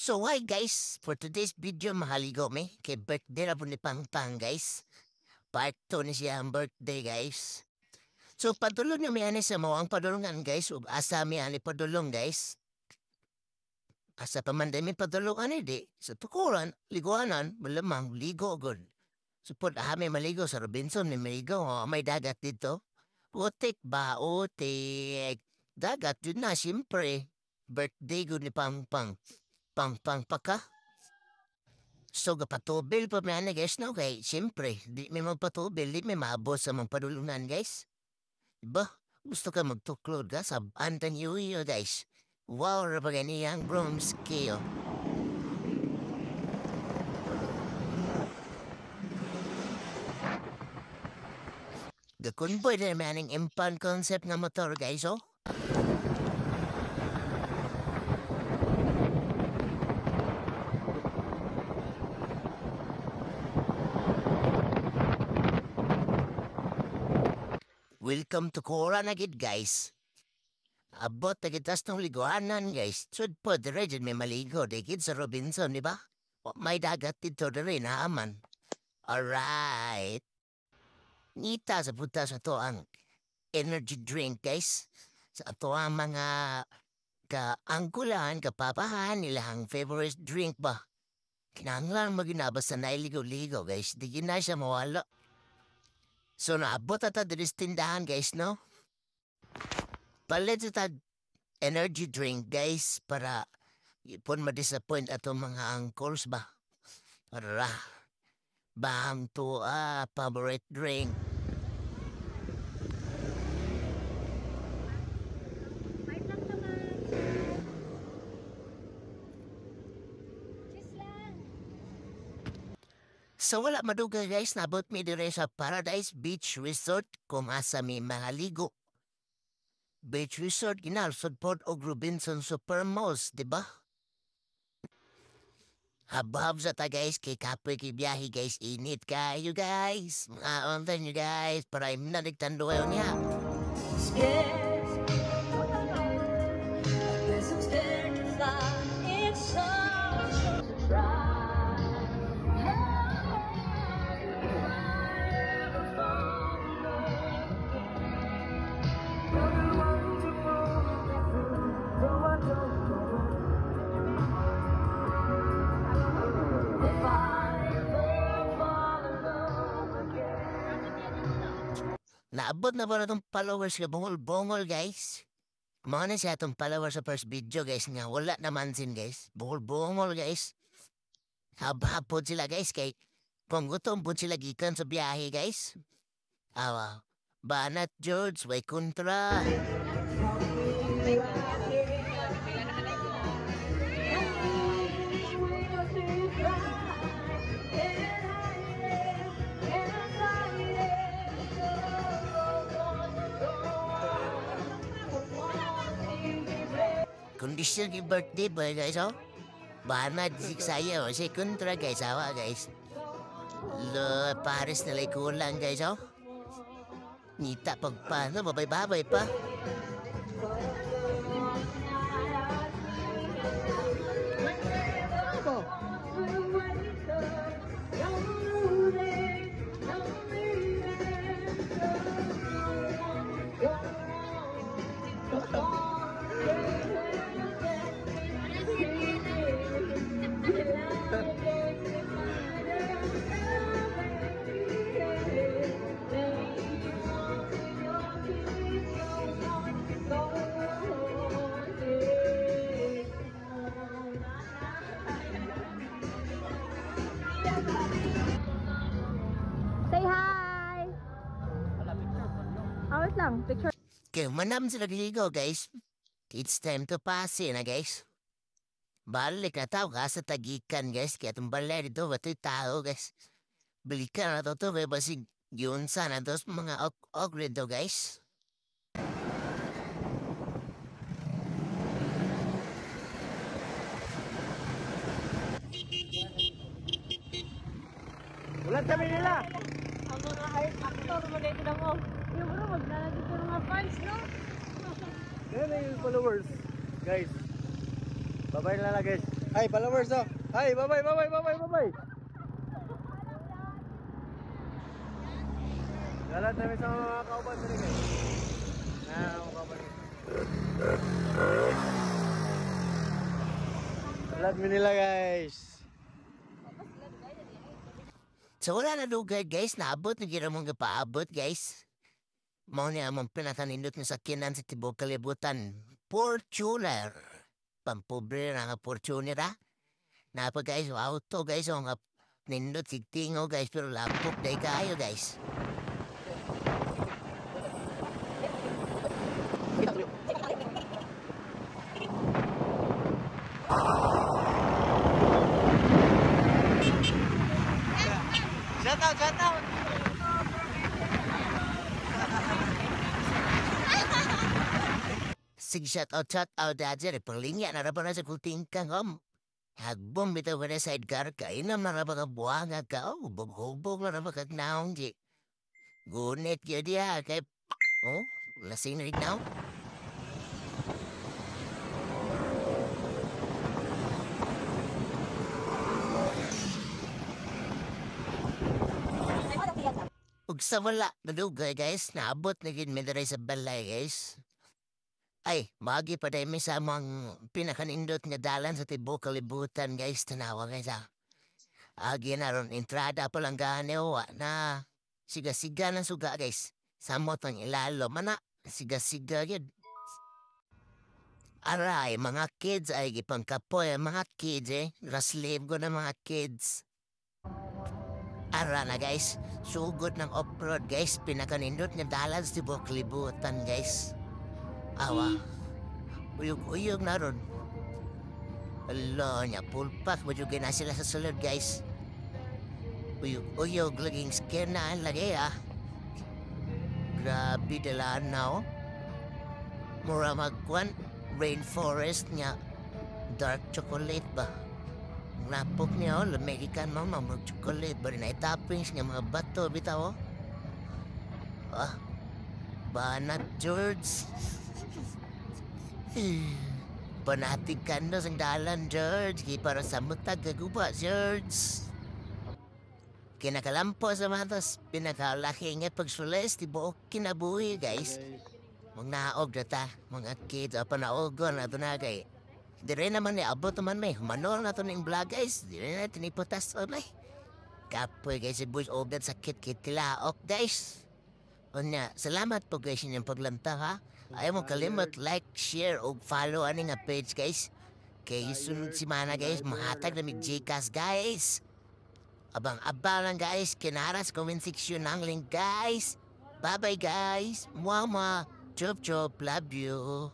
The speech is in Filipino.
So hi guys, for today's video mahaligo me kay birthday na po ni Pang guys. Part 2 ni siya ang birthday guys. So padulong nyo may ani sa mo ang padulungan guys ug asa mi ani padulong guys. Asa pa man mi padulong ani di sa tukuran, liguanan, malamang ligo gud. So pod mi maligo sa Robinson ni maligo may dagat dito. Utik ba utik. Dagat yun na siyempre. Birthday gud ni Pang pa ka. So, gapatubil pa man na guys, no? Kay, siyempre, di may magpatubil, di may maabot sa mga padulunan, guys. Diba? Gusto ka magtuklod ka sa Antan Yuyo, guys. Wow, rabagan niyang brooms kayo. Gakunboy na naman ang impan concept ng motor, guys, oh. Welcome to Cora na gid guys. Abot na gitas ng liguanan guys. Sud po dire dyan may maligo. Di gid sa Robinson, di ba? O, may dagat dito dire na aman. Alright. Nita sa puta sa to ang energy drink guys. Sa to ang mga kaangkulan, kapapahan nilang favorite drink ba. Kinanglan maginabas sa nailigo-ligo guys. Di gina siya mawala. So naabot ata diris tindahan guys, no? Palit ata energy drink guys para ipon ma-disappoint ato mga uncles ba? Para bang to favorite drink. So wala maduga guys, nabot mi dire sa Paradise Beach Resort kung asa mi mga ligo. Beach Resort ginalsod pod og Robinson Supermalls, di ba? Habab sa ta guys, kay kapoy kay biyahe guys, init kayo guys. Mga ontan nyo guys, para im na nagtando kayo niya. Naabot na ba na itong followers ka bungol-bungol guys? Mga na siya itong followers sa first video guys nga wala naman sin guys. Bungol-bungol guys. Hab-habod sila guys kay kung gutom po sila gikan sa biyahe guys. Awa, banat George, way kontra. Kondisyon yung birthday boy guys, oh. Banat si saya, oh. Si kontra guys, awa guys. Lo, pares na kulang guys, oh. Nita pagpano, babay-babay pa. Say hi! Awas lang, picture. Kaya manam sila dito guys. It's time to pass na guys. Balik na tao ka sa tagikan guys. Kaya itong balay dito, bato'y tao guys. Balikan na to kaya basig yun sana dos mga ogre do guys. Ulan kami nila. Ang mga heart actor, mag-ito na mo. Yung bro, maglalagay ko ng mga fans, no? Yan na yung followers. Guys. Bye-bye na lang guys. Hi, followers oh. Hi, bye-bye, bye-bye, bye-bye, bye-bye. Galat namin sa mga kauban dali guys. Mga kauban. Galat mi nila guys. So wala na lugar guys, naabot na gira mong paabot guys. Mao ni among pinakanindot nga sakyanan sa tibuok kalibutan. Fortuner. Pampobre na nga Fortuner ha. Napa guys, auto guys, o nga nindot tigtingo guys, pero lapok day kayo guys. Shout out, shout out. Sig shout out dadya, repalinya na raba na sa kulting kang Hagbom bitaw ka na sidecar ka, inam na raba ka buhanga ka, hubog-hubog na raba ka naong di. Gunit yun diya, kay, lasing na rin now. Ug sa wala, nadugay guys, naabot na gid mi diri sa balay guys. Ay, magi pa dahil may sa mga pinakanindot nga dalan sa tibuok kalibutan guys, tanawa guys ha. Agi na ron, entrada pa lang ganewa na siga-siga ng suga guys. Samot ang ilalo, mana, siga-siga yun. Aray, mga kids ay gipangkapoy, mga kids raslave ko ng mga kids. Ara na guys, sugod ng off-road guys, pinakanindot nga dalan sa tibuok kalibutan guys. Awa, uyog-uyog na ron. Ala niya, pulpak, madyugay na sila sa sulod guys. Uyog-uyog, laging scare na ang lagi Grabe dalaan na Mura magkwan, rainforest nga, dark chocolate ba? Napok niya American mama, mag chocolate ba rin ay toppings nga mga bato, bitaw Banat George. Panatig ka na sa dalan, George. Kaya para sa mutag kaguba, George. Kinakalampo sa matas, pinakalaki nga pagsules, tibuok kinabuhi, guys. Mga naog na ta, mga kids, panaogon na ito na, kay. Di rin naman abot naman may, manol na ito ng vlog, guys. Di rin natin ipotas o may. Kapoy, guys, si boys, ogad sakit-kit kilaok, guys. O niya, salamat po guys inyong paglanta ha. Ayaw mo kalimot like, share, o follow ani nga page guys. Kay sunod si Mana guys, mahatag na Gcash guys. Abang-abang lang guys, kinaras comment section ng link guys. Bye-bye guys. Mwah-mwah. Chop-chop, love you.